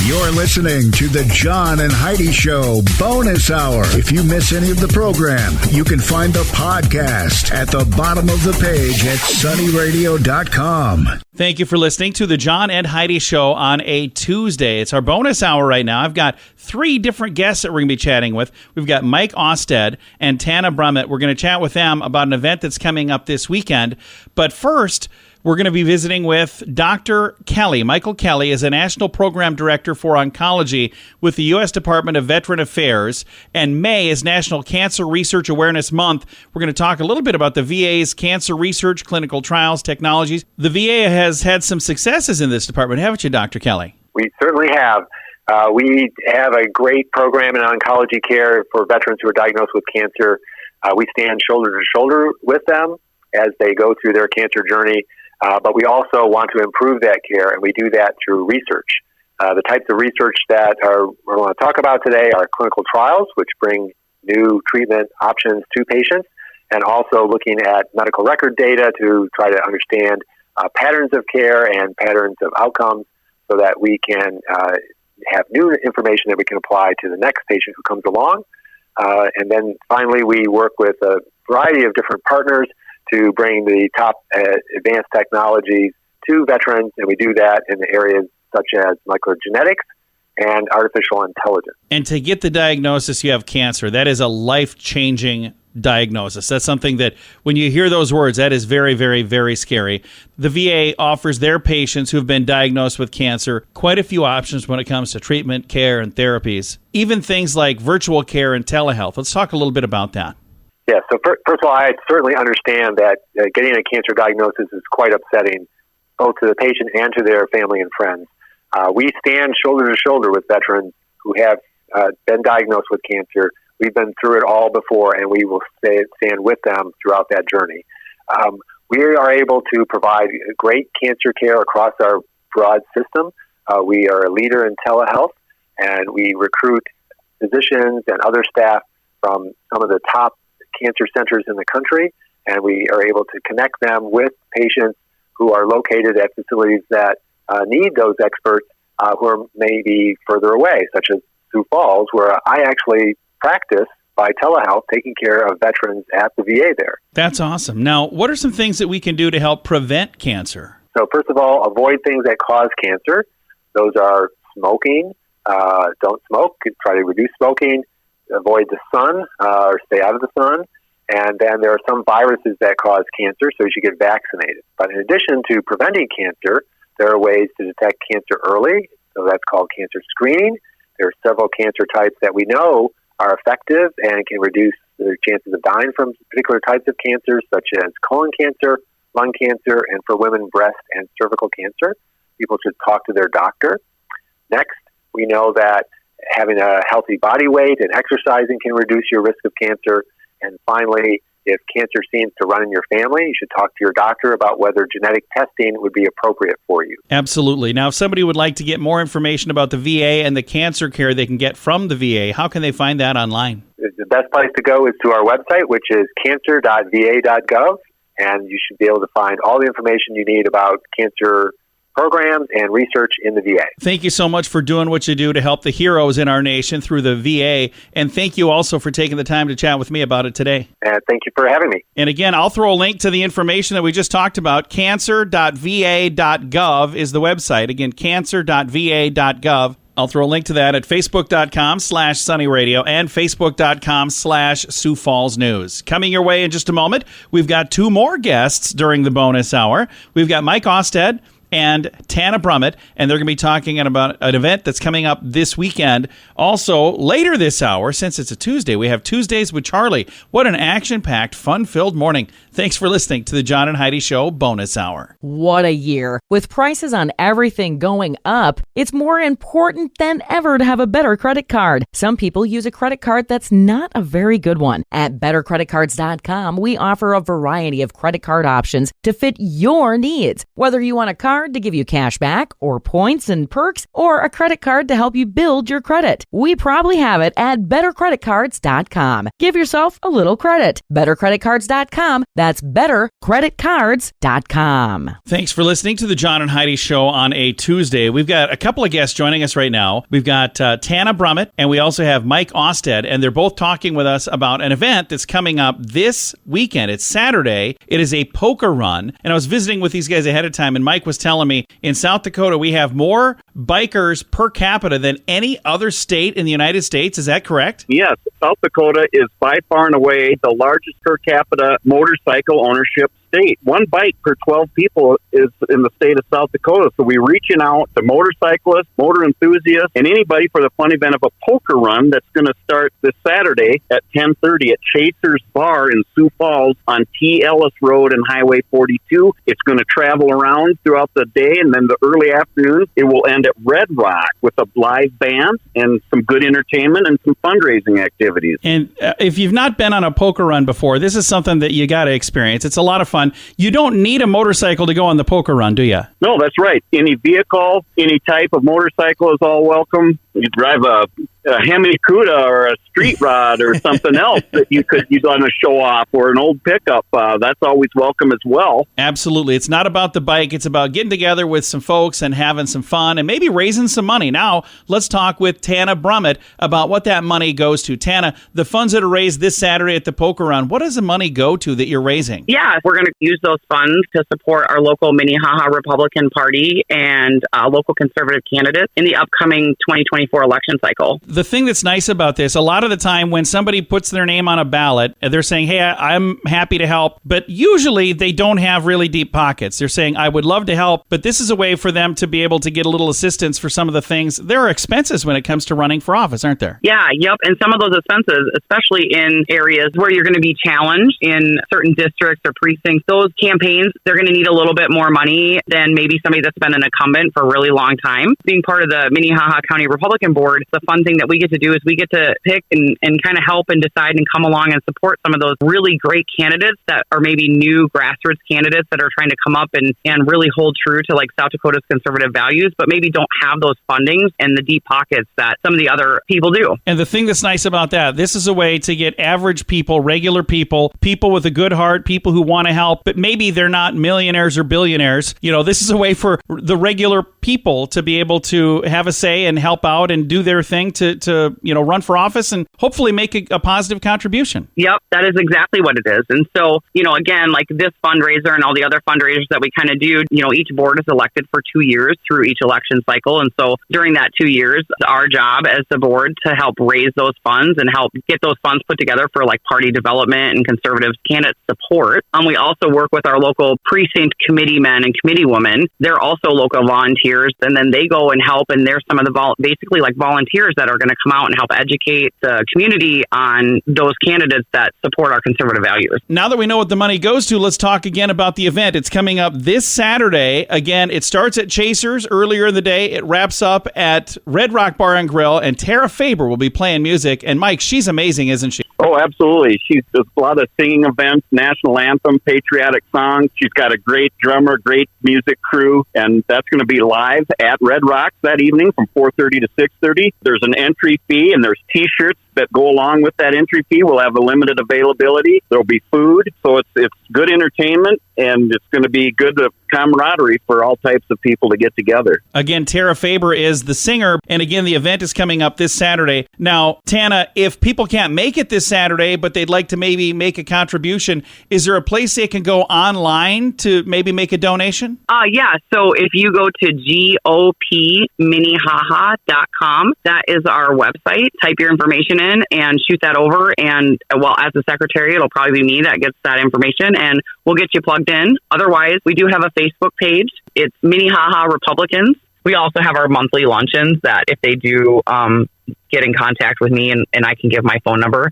You're listening to the John and Heidi Show Bonus Hour. If you miss any of the program, you can find the podcast at the bottom of the page at sunnyradio.com. Thank you for listening to the John and Heidi Show on a Tuesday. It's our bonus hour right now. I've got 3 different guests that we're going to be chatting with. We've got Mike Austad and Tanna Brummet. We're going to chat with them about an event that's coming up this weekend. But first, we're going to be visiting with Dr. Kelley. Michael Kelley is a National Program Director for Oncology with the U.S. Department of Veteran Affairs, and May is National Cancer Research Awareness Month. We're going to talk a little bit about the VA's cancer research, clinical trials, technologies. The VA has had some successes in this department, haven't you, Dr. Kelley? We certainly have. We have a great program in oncology care for veterans who are diagnosed with cancer. We stand shoulder to shoulder with them as they go through their cancer journey. But we also want to improve that care, and we do that through research. The types of research that we're going to talk about today are clinical trials, which bring new treatment options to patients, and also looking at medical record data to try to understand patterns of care and patterns of outcomes so that we can have new information that we can apply to the next patient who comes along. And then finally, we work with a variety of different partners to bring the top advanced technologies to veterans, and we do that in the areas such as molecular genetics and artificial intelligence. And to get the diagnosis you have cancer, that is a life-changing diagnosis. That's something that when you hear those words, that is very, very, very scary. The VA offers their patients who've been diagnosed with cancer quite a few options when it comes to treatment, care, and therapies, even things like virtual care and telehealth. Let's talk a little bit about that. Yeah, so first of all, I certainly understand that getting a cancer diagnosis is quite upsetting, both to the patient and to their family and friends. We stand shoulder to shoulder with veterans who have been diagnosed with cancer. We've been through it all before, and we will stand with them throughout that journey. We are able to provide great cancer care across our broad system. We are a leader in telehealth, and we recruit physicians and other staff from some of the top cancer centers in the country, and we are able to connect them with patients who are located at facilities that need those experts who are maybe further away, such as Sioux Falls, where I actually practice by telehealth, taking care of veterans at the VA there. That's awesome. Now, what are some things that we can do to help prevent cancer? So first of all, avoid things that cause cancer. Those are smoking. Don't smoke. Try to reduce smoking. Avoid the sun or stay out of the sun. And then there are some viruses that cause cancer, so you should get vaccinated. But in addition to preventing cancer, there are ways to detect cancer early, so that's called cancer screening. There are several cancer types that we know are effective and can reduce the chances of dying from particular types of cancers, such as colon cancer, lung cancer, and for women, breast and cervical cancer. People should talk to their doctor. Next, we know that having a healthy body weight and exercising can reduce your risk of cancer. And finally, if cancer seems to run in your family, you should talk to your doctor about whether genetic testing would be appropriate for you. Absolutely. Now, if somebody would like to get more information about the VA and the cancer care they can get from the VA, how can they find that online? The best place to go is to our website, which is cancer.va.gov, and you should be able to find all the information you need about cancer programs and research in the VA. Thank you so much for doing what you do to help the heroes in our nation through the VA. And thank you also for taking the time to chat with me about it today. Thank you for having me. And again, I'll throw a link to the information that we just talked about. Cancer.va.gov is the website. Again, cancer.va.gov. I'll throw a link to that at facebook.com/sunnyradio and facebook.com/Sioux Falls News. Coming your way in just a moment, we've got 2 more guests during the bonus hour. We've got Mike Austad and Tanna Brummet, and they're going to be talking about an event that's coming up this weekend. Also, later this hour, since it's a Tuesday, we have Tuesdays with Charlie. What an action-packed, fun-filled morning. Thanks for listening to the John and Heidi Show Bonus Hour. What a year. With prices on everything going up, it's more important than ever to have a better credit card. Some people use a credit card that's not a very good one. At bettercreditcards.com, we offer a variety of credit card options to fit your needs. Whether you want a car card to give you cash back, or points and perks, or a credit card to help you build your credit? We probably have it at bettercreditcards.com. Give yourself a little credit. Bettercreditcards.com. That's bettercreditcards.com. Thanks for listening to the John and Heidi Show on a Tuesday. We've got a couple of guests joining us right now. We've got Tanna Brummet, and we also have Mike Austad, and they're both talking with us about an event that's coming up this weekend. It's Saturday. It is a poker run, and I was visiting with these guys ahead of time, and Mike was telling me in South Dakota we have more bikers per capita than any other state in the United States. Is that correct? Yes. South Dakota is by far and away the largest per capita motorcycle ownership state. One bike per 12 people is in the state of South Dakota. So we're reaching out to motorcyclists, motor enthusiasts, and anybody for the fun event of a poker run that's going to start this Saturday at 10:30 at Chaser's Bar in Sioux Falls on T. Ellis Road and Highway 42. It's going to travel around throughout the day, and then the early afternoon, it will end at Red Rock with a live band and some good entertainment and some fundraising activities. And if you've not been on a poker run before, this is something that you got to experience. It's a lot of fun. You don't need a motorcycle to go on the poker run, do you? No, that's right. Any vehicle, any type of motorcycle is all welcome. You drive a Hemi Cuda or a street rod or something else that you want to show off, or an old pickup. That's always welcome as well. Absolutely. It's not about the bike. It's about getting together with some folks and having some fun and maybe raising some money. Now, let's talk with Tanna Brummet about what that money goes to. Tanna, the funds that are raised this Saturday at the poker run, what does the money go to that you're raising? Yeah, we're going to use those funds to support our local Minnehaha Republican Party and local conservative candidates in the upcoming 2024 election cycle. The thing that's nice about this, a lot of the time when somebody puts their name on a ballot, they're saying, hey, I'm happy to help, but usually they don't have really deep pockets. They're saying, I would love to help, but this is a way for them to be able to get a little assistance for some of the things. There are expenses when it comes to running for office, aren't there? Yeah, yep. And some of those expenses, especially in areas where you're going to be challenged in certain districts or precincts, those campaigns, they're going to need a little bit more money than maybe somebody that's been an incumbent for a really long time. Being part of the Minnehaha County Republican Board, the fun thing that we get to do is we get to pick and kind of help and decide and come along and support some of those really great candidates that are maybe new grassroots candidates that are trying to come up and really hold true to like South Dakota's conservative values, but maybe don't have those fundings and the deep pockets that some of the other people do. And the thing that's nice about that, this is a way to get average people, regular people, people with a good heart, people who want to help, but maybe they're not millionaires or billionaires. You know, this is a way for the regular people to be able to have a say and help out and do their thing to run for office and hopefully make a positive contribution. Yep, that is exactly what it is. And so, again, like this fundraiser and all the other fundraisers that we kind of do, each board is elected for 2 years through each election cycle. And so during that 2 years, it's our job as the board to help raise those funds and help get those funds put together for like party development and conservative candidate support. We also work with our local precinct committee men and committee women. They're also local volunteers, and then they go and help, and they're some of the basically like volunteers that are going to come out and help educate the community on those candidates that support our conservative values. Now that we know what the money goes to, let's talk again about the event. It's coming up this Saturday. Again, it starts at Chaser's earlier in the day. It wraps up at Red Rock Bar and Grill, and Tara Faber will be playing music. And Mike, she's amazing, isn't she? Oh, absolutely. She does a lot of singing events, national anthem, patriotic songs. She's got a great drummer, great music crew, and that's going to be live at Red Rock that evening from 4:30 to 6:30. There's an entry fee, and there's T-shirts that go along with that entry fee. We'll have a limited availability. There'll be food, so it's good entertainment, and it's going to be good camaraderie for all types of people to get together. Again, Tara Faber is the singer, and again, the event is coming up this Saturday. Now, Tanna, if people can't make it this Saturday, but they'd like to maybe make a contribution, is there a place they can go online to maybe make a donation? Yeah, so if you go to gopminnehaha.com, that is our website. Type your information in and shoot that over, and as the secretary, it'll probably be me that gets that information, and we'll get you plugged in. Otherwise, we do have a Facebook page. It's Minnehaha Republicans. We also have our monthly luncheons that if they do get in contact with me and I can give my phone number,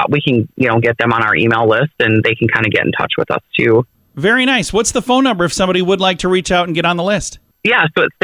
we can get them on our email list, and they can kind of get in touch with us too. Very nice. What's the phone number if somebody would like to reach out and get on the list? Yeah, so it's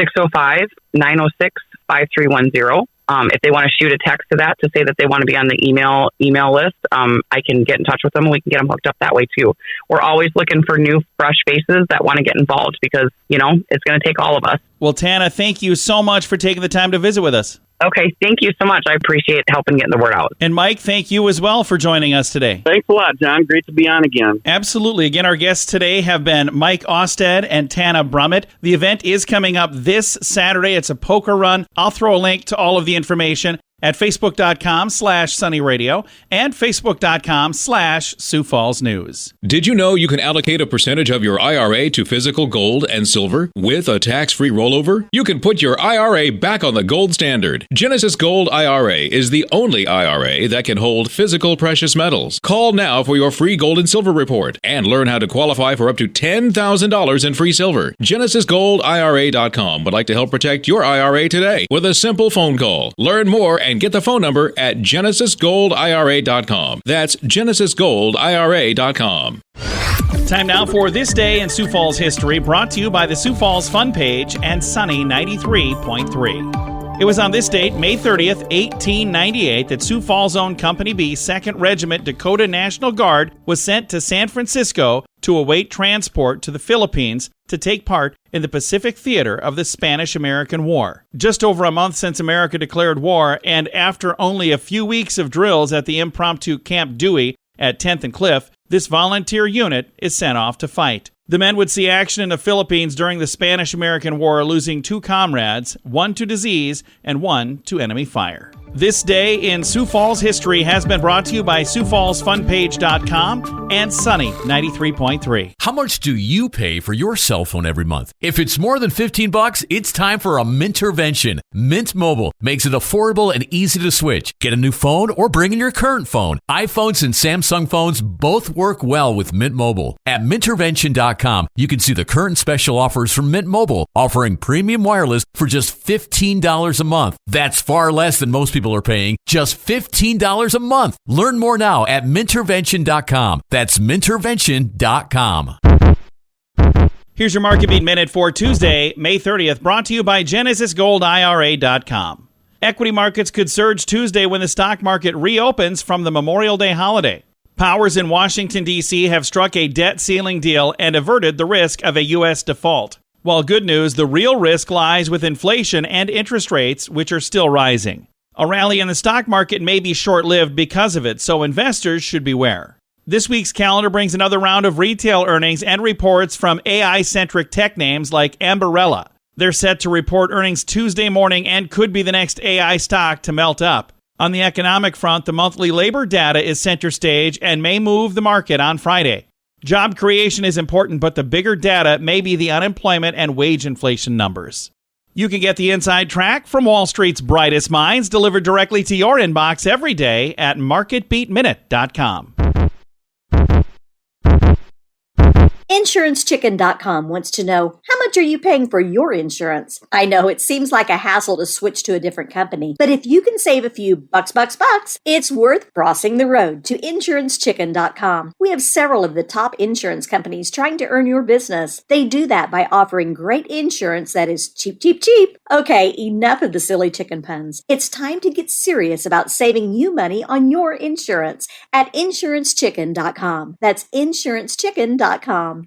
605-906-5310. If they want to shoot a text to that to say that they want to be on the email list, I can get in touch with them and we can get them hooked up that way too. We're always looking for new, fresh faces that want to get involved because, it's going to take all of us. Well, Tanna, thank you so much for taking the time to visit with us. Okay, thank you so much. I appreciate helping getting the word out. And Mike, thank you as well for joining us today. Thanks a lot, John. Great to be on again. Absolutely. Again, our guests today have been Mike Austad and Tanna Brummet. The event is coming up this Saturday. It's a poker run. I'll throw a link to all of the information at facebook.com/sunnyradio and facebook.com/Sioux Falls News. Did you know you can allocate a percentage of your IRA to physical gold and silver with a tax-free rollover? You can put your IRA back on the gold standard. Genesis Gold IRA is the only IRA that can hold physical precious metals. Call now for your free gold and silver report and learn how to qualify for up to $10,000 in free silver. GenesisGoldIRA.com would like to help protect your IRA today with a simple phone call. Learn more and get the phone number at GenesisGoldIRA.com. That's GenesisGoldIRA.com. Time now for This Day in Sioux Falls History, brought to you by the Sioux Falls Fun Page and Sunny 93.3. It was on this date, May 30th, 1898, that Sioux Falls-owned Company B, 2nd Regiment Dakota National Guard was sent to San Francisco to await transport to the Philippines to take part in the Pacific Theater of the Spanish-American War. Just over a month since America declared war, and after only a few weeks of drills at the impromptu Camp Dewey at 10th and Cliff, this volunteer unit is sent off to fight. The men would see action in the Philippines during the Spanish-American War, losing 2 comrades, one to disease and one to enemy fire. This Day in Sioux Falls History has been brought to you by SiouxFallsFunPage.com and Sunny 93.3. How much do you pay for your cell phone every month? If it's more than $15, it's time for a Mintervention. Mint Mobile makes it affordable and easy to switch. Get a new phone or bring in your current phone. iPhones and Samsung phones both work well with Mint Mobile. At Mintervention.com, you can see the current special offers from Mint Mobile, offering premium wireless for just $15 a month. That's far less than most people are paying, just $15 a month. Learn more now at Mintervention.com. That's Mintervention.com. Here's your Market Beat Minute for Tuesday, May 30th, brought to you by GenesisGoldIRA.com. Equity markets could surge Tuesday when the stock market reopens from the Memorial Day holiday. Powers in Washington, D.C. have struck a debt ceiling deal and averted the risk of a U.S. default. While good news, the real risk lies with inflation and interest rates, which are still rising. A rally in the stock market may be short-lived because of it, so investors should beware. This week's calendar brings another round of retail earnings and reports from AI-centric tech names like Ambarella. They're set to report earnings Tuesday morning and could be the next AI stock to melt up. On the economic front, the monthly labor data is center stage and may move the market on Friday. Job creation is important, but the bigger data may be the unemployment and wage inflation numbers. You can get the inside track from Wall Street's brightest minds delivered directly to your inbox every day at MarketBeatMinute.com. InsuranceChicken.com wants to know, how much are you paying for your insurance? I know it seems like a hassle to switch to a different company, but if you can save a few bucks, it's worth crossing the road to InsuranceChicken.com. We have several of the top insurance companies trying to earn your business. They do that by offering great insurance that is cheap. Okay, enough of the silly chicken puns. It's time to get serious about saving you money on your insurance at InsuranceChicken.com. That's InsuranceChicken.com.